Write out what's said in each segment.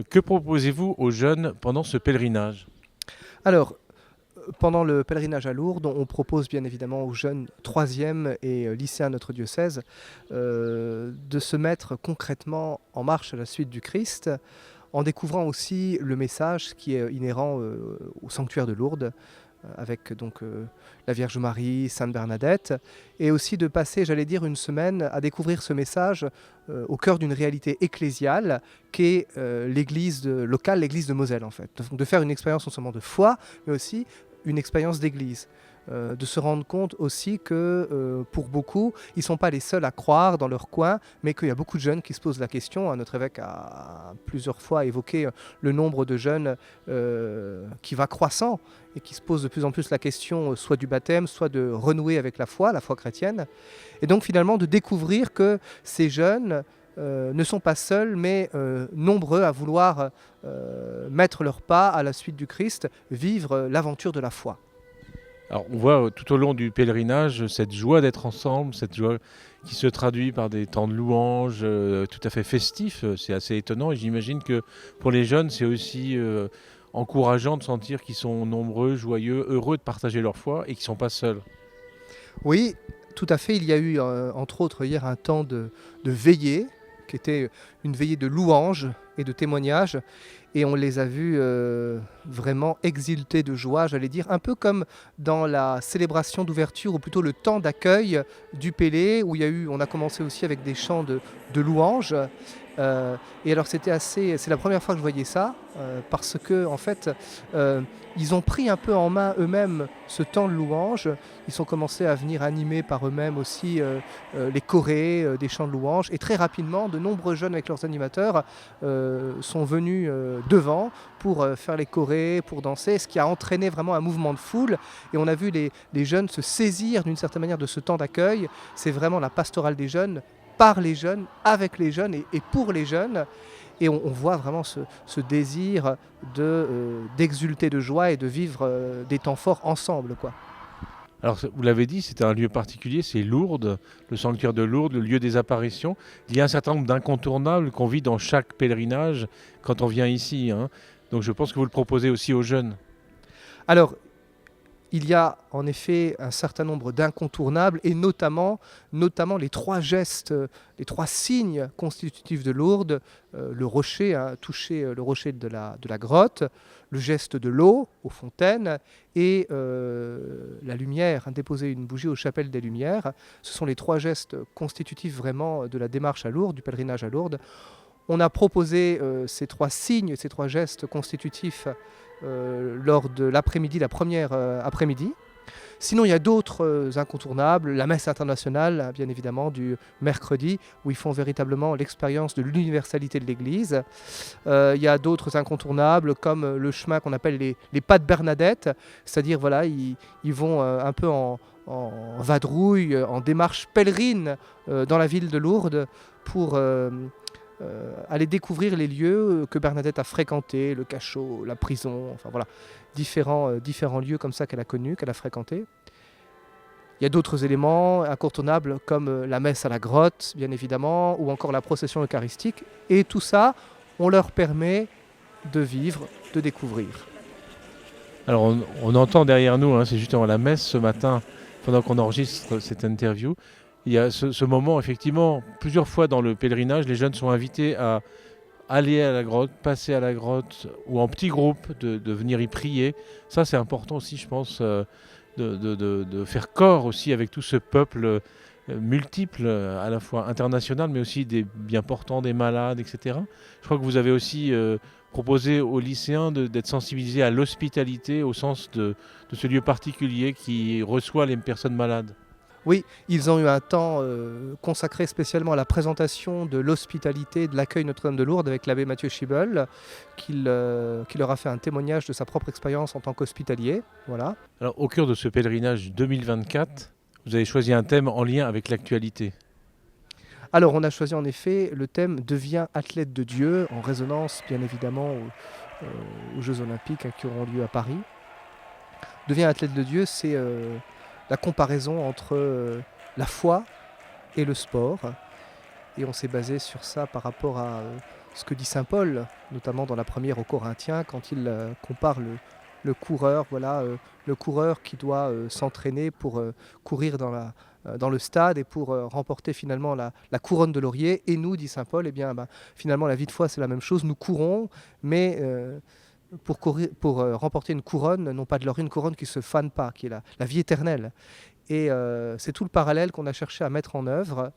Que proposez-vous aux jeunes pendant ce pèlerinage? Alors, pendant le pèlerinage à Lourdes, on propose bien évidemment aux jeunes troisième et lycéens de notre diocèse de se mettre concrètement en marche à la suite du Christ, en découvrant aussi le message qui est inhérent au sanctuaire de Lourdes, avec donc la Vierge Marie, Sainte Bernadette, et aussi de passer, j'allais dire, une semaine à découvrir ce message au cœur d'une réalité ecclésiale qu'est l'église locale, l'église de Moselle en fait. Donc de faire une expérience non seulement de foi, mais aussi une expérience d'église. De se rendre compte aussi que pour beaucoup, ils ne sont pas les seuls à croire dans leur coin, mais qu'il y a beaucoup de jeunes qui se posent la question. Notre évêque a plusieurs fois évoqué le nombre de jeunes qui va croissant et qui se posent de plus en plus la question soit du baptême, soit de renouer avec la foi chrétienne. Et donc finalement de découvrir que ces jeunes ne sont pas seuls, mais nombreux à vouloir mettre leur pas à la suite du Christ, vivre l'aventure de la foi. Alors, on voit tout au long du pèlerinage cette joie d'être ensemble, cette joie qui se traduit par des temps de louange tout à fait festifs. C'est assez étonnant et j'imagine que pour les jeunes, c'est aussi encourageant de sentir qu'ils sont nombreux, joyeux, heureux de partager leur foi et qu'ils ne sont pas seuls. Oui, tout à fait. Il y a eu, entre autres, hier un temps de veillée, qui était une veillée de louange et de témoignage. Et on les a vus vraiment exultés de joie, j'allais dire, un peu comme dans la célébration d'ouverture, ou plutôt le temps d'accueil du Pélé, où on a commencé aussi avec des chants de louange. Et alors c'est la première fois que je voyais ça, parce que en fait, ils ont pris un peu en main eux-mêmes ce temps de louange. Ils sont commencés à venir animer par eux-mêmes aussi les chorés des chants de louange. Et très rapidement, de nombreux jeunes avec leurs animateurs sont venus devant pour faire les chorés, pour danser, ce qui a entraîné vraiment un mouvement de foule. Et on a vu les jeunes se saisir d'une certaine manière de ce temps d'accueil. C'est vraiment la pastorale des jeunes, par les jeunes, avec les jeunes et pour les jeunes. Et on voit vraiment ce désir d'exulter de joie et de vivre des temps forts ensemble, quoi. Alors, vous l'avez dit, c'est un lieu particulier, c'est Lourdes, le sanctuaire de Lourdes, le lieu des apparitions. Il y a un certain nombre d'incontournables qu'on vit dans chaque pèlerinage quand on vient ici, hein. Donc je pense que vous le proposez aussi aux jeunes. Alors, il y a en effet un certain nombre d'incontournables et notamment les trois gestes, les trois signes constitutifs de Lourdes, le rocher, toucher le rocher de la grotte, le geste de l'eau aux fontaines et la lumière, déposer une bougie aux chapelles des Lumières. Ce sont les trois gestes constitutifs vraiment de la démarche à Lourdes, du pèlerinage à Lourdes. On a proposé ces trois signes, ces trois gestes constitutifs lors de l'après-midi, la première après-midi. Sinon, il y a d'autres incontournables, la messe internationale, bien évidemment, du mercredi, où ils font véritablement l'expérience de l'universalité de l'Église. Il y a d'autres incontournables, comme le chemin qu'on appelle les pas de Bernadette, c'est-à-dire, voilà, ils vont un peu en vadrouille, en démarche pèlerine dans la ville de Lourdes pour aller découvrir les lieux que Bernadette a fréquentés, le cachot, la prison, enfin voilà, différents lieux comme ça qu'elle a connus, qu'elle a fréquentés. Il y a d'autres éléments incontournables comme la messe à la grotte, bien évidemment, ou encore la procession eucharistique. Et tout ça, on leur permet de vivre, de découvrir. Alors on entend derrière nous, hein, c'est justement la messe ce matin, pendant qu'on enregistre cette interview. Il y a ce moment, effectivement, plusieurs fois dans le pèlerinage, les jeunes sont invités à aller à la grotte, passer à la grotte, ou en petits groupes, de venir y prier. Ça, c'est important aussi, je pense, de faire corps aussi avec tout ce peuple multiple, à la fois international, mais aussi des bien portants, des malades, etc. Je crois que vous avez aussi proposé aux lycéens d'être sensibilisés à l'hospitalité, au sens de ce lieu particulier qui reçoit les personnes malades. Oui, ils ont eu un temps consacré spécialement à la présentation de l'hospitalité, de l'accueil Notre-Dame de Lourdes avec l'abbé Mathieu Schiebel, qui leur a fait un témoignage de sa propre expérience en tant qu'hospitalier. Voilà. Alors, au cœur de ce pèlerinage 2024, vous avez choisi un thème en lien avec l'actualité. Alors, on a choisi en effet le thème « Deviens athlète de Dieu », en résonance bien évidemment aux Jeux Olympiques qui auront lieu à Paris. « Deviens athlète de Dieu », c'est la comparaison entre la foi et le sport. Et on s'est basé sur ça par rapport ce que dit saint Paul, notamment dans la première aux Corinthiens, quand il compare le coureur, voilà, le coureur qui doit s'entraîner pour courir dans le stade et pour remporter finalement la couronne de laurier. Et nous, dit saint Paul, eh bien, finalement la vie de foi c'est la même chose, nous courons, mais pour remporter une couronne, non pas de laurier, une couronne qui ne se fane pas, qui est la vie éternelle. Et c'est tout le parallèle qu'on a cherché à mettre en œuvre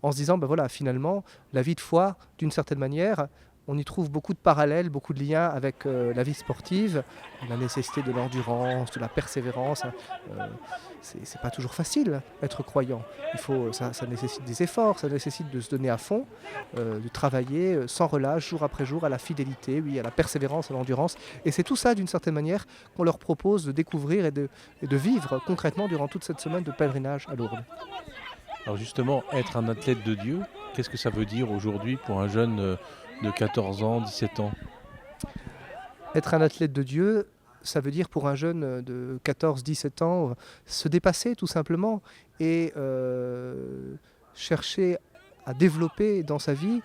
en se disant, ben voilà, finalement, la vie de foi, d'une certaine manière, on y trouve beaucoup de parallèles, beaucoup de liens avec la vie sportive, la nécessité de l'endurance, de la persévérance. C'est pas toujours facile être croyant. Ça nécessite des efforts, ça nécessite de se donner à fond, de travailler sans relâche, jour après jour, à la fidélité, oui, à la persévérance, à l'endurance. Et c'est tout ça, d'une certaine manière, qu'on leur propose de découvrir et de vivre concrètement durant toute cette semaine de pèlerinage à Lourdes. Alors justement, être un athlète de Dieu, qu'est-ce que ça veut dire aujourd'hui pour un jeune de 14 ans, 17 ans? Être un athlète de Dieu, ça veut dire pour un jeune de 14-17 ans se dépasser tout simplement et chercher à développer dans sa vie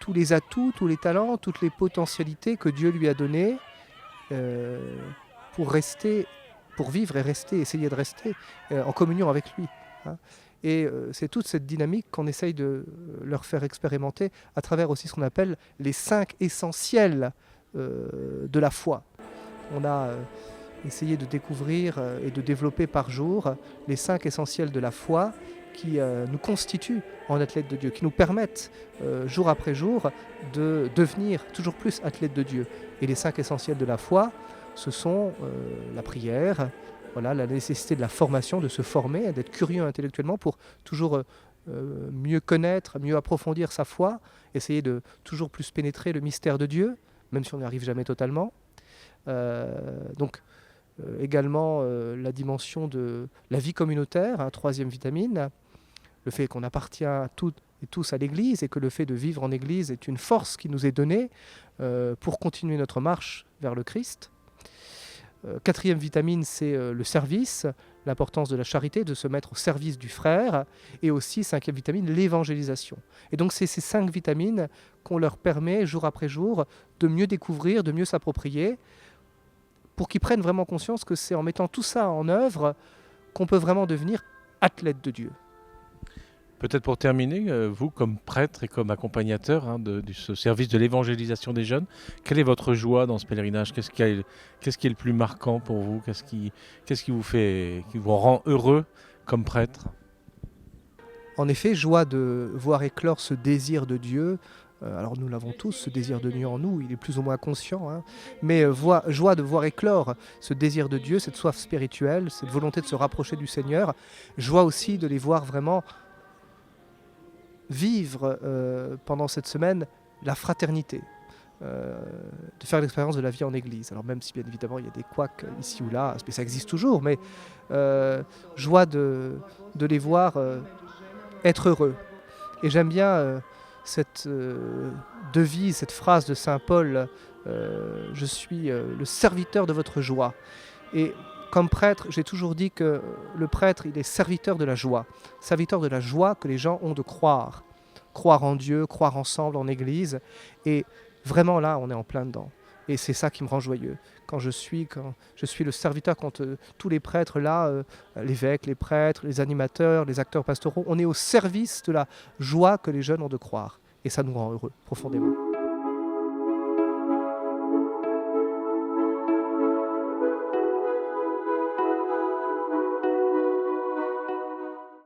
tous les atouts, tous les talents, toutes les potentialités que Dieu lui a données pour vivre et essayer de rester en communion avec lui. Hein. Et c'est toute cette dynamique qu'on essaye de leur faire expérimenter à travers aussi ce qu'on appelle les 5 essentiels de la foi. On a essayé de découvrir et de développer par jour les 5 essentiels de la foi qui nous constituent en athlètes de Dieu, qui nous permettent jour après jour de devenir toujours plus athlètes de Dieu. Et les 5 essentiels de la foi, ce sont la prière, voilà, la nécessité de la formation, de se former, d'être curieux intellectuellement pour toujours mieux connaître, mieux approfondir sa foi, essayer de toujours plus pénétrer le mystère de Dieu, même si on n'y arrive jamais totalement. Également la dimension de la vie communautaire, troisième vitamine, le fait qu'on appartient toutes et tous à l'Église et que le fait de vivre en Église est une force qui nous est donnée pour continuer notre marche vers le Christ. Quatrième vitamine, c'est le service, l'importance de la charité, de se mettre au service du frère. Et aussi, cinquième vitamine, l'évangélisation. Et donc, c'est ces 5 vitamines qu'on leur permet, jour après jour, de mieux découvrir, de mieux s'approprier, pour qu'ils prennent vraiment conscience que c'est en mettant tout ça en œuvre qu'on peut vraiment devenir athlète de Dieu. Peut-être pour terminer, vous, comme prêtre et comme accompagnateur de ce service de l'évangélisation des jeunes, quelle est votre joie dans ce pèlerinage? Qu'est-ce qui est le plus marquant pour vous? Qu'est-ce qui vous rend heureux comme prêtre? En effet, joie de voir éclore ce désir de Dieu. Alors nous l'avons tous, ce désir de Dieu en nous, il est plus ou moins conscient, hein. Mais joie de voir éclore ce désir de Dieu, cette soif spirituelle, cette volonté de se rapprocher du Seigneur. Joie aussi de les voir vraiment vivre pendant cette semaine la fraternité, de faire l'expérience de la vie en Église. Alors même si bien évidemment il y a des couacs ici ou là, mais ça existe toujours, mais joie de les voir être heureux. Et j'aime bien cette devise, cette phrase de saint Paul, je suis le serviteur de votre joie. Et comme prêtre, j'ai toujours dit que le prêtre, il est serviteur de la joie que les gens ont de croire en Dieu, croire ensemble en Église. Et vraiment là, on est en plein dedans. Et c'est ça qui me rend joyeux. Quand je suis le serviteur, quand tous les prêtres là, l'évêque, les prêtres, les animateurs, les acteurs pastoraux, on est au service de la joie que les jeunes ont de croire. Et ça nous rend heureux, profondément.